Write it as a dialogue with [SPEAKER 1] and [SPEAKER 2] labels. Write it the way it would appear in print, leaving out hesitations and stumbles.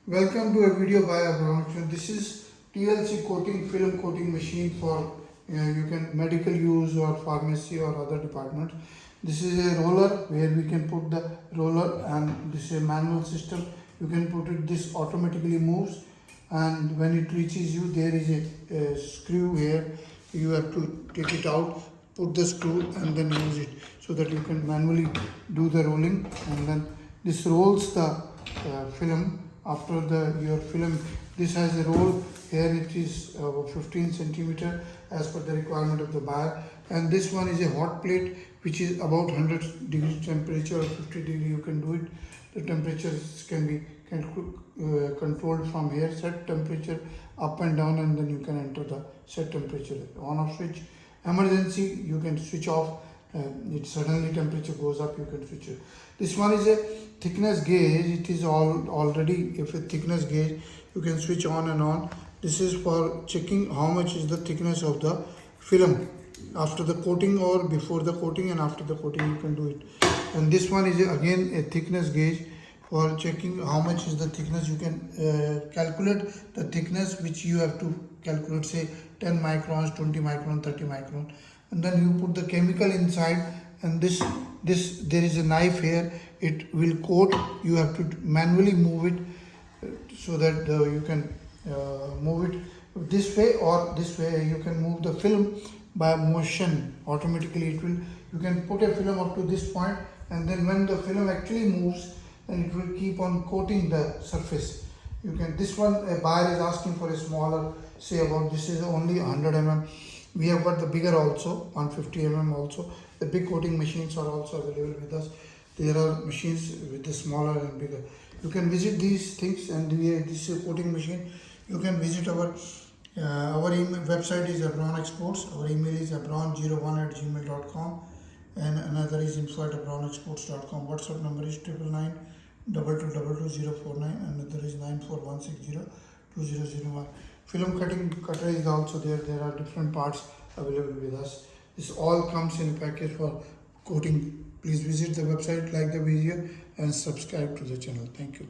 [SPEAKER 1] Welcome to a video by Abron. So this is TLC coating, film coating machine for you can medical use or pharmacy or other departments. This is a roller where we can put the roller, and this is a manual system. You can put it, this automatically moves, and when it reaches you there is a screw here. You have to take it out, put the screw and then use it so that you can manually do the rolling, and then this rolls the film. After your film, this has a roll here. It is 15 centimeter as per the requirement of the buyer, and this one is a hot plate which is about 100 degrees temperature or 50 degree. You can do it. The temperatures can be controlled from here. Set temperature up and down, and then you can enter the set temperature. On off switch. Emergency, you can switch off. It suddenly temperature goes up, you can switch it. This one is a thickness gauge. It is already, if a thickness gauge, you can switch on and on. This is for checking how much is the thickness of the film after the coating or before the coating, and after the coating you can do it. And this one is again a thickness gauge for checking how much is the thickness. You can calculate the thickness which you have to calculate, say 10 microns, 20 micron, 30 micron, and then you put the chemical inside, and this there is a knife here. It will coat. You have to manually move it so that you can move it this way or this way. You can move the film by motion. Automatically it will, you can put a film up to this point, and then when the film actually moves, then it will keep on coating the surface. You can, this one a buyer is asking for a smaller, say about, this is only 100 mm. We have got the bigger also, 150 mm also. The big coating machines are also available with us. There are machines with the smaller and bigger. You can visit these things, and this is a coating machine. You can visit our email website is Abron Exports. Our email is abron01@gmail.com, and another is info@abronexports.com. WhatsApp number is 999 22222049, and another is 941602001. Film cutting cutter is also there. There are different parts available with us. This all comes in a package for coating. Please visit the website, like the video, and subscribe to the channel. Thank you.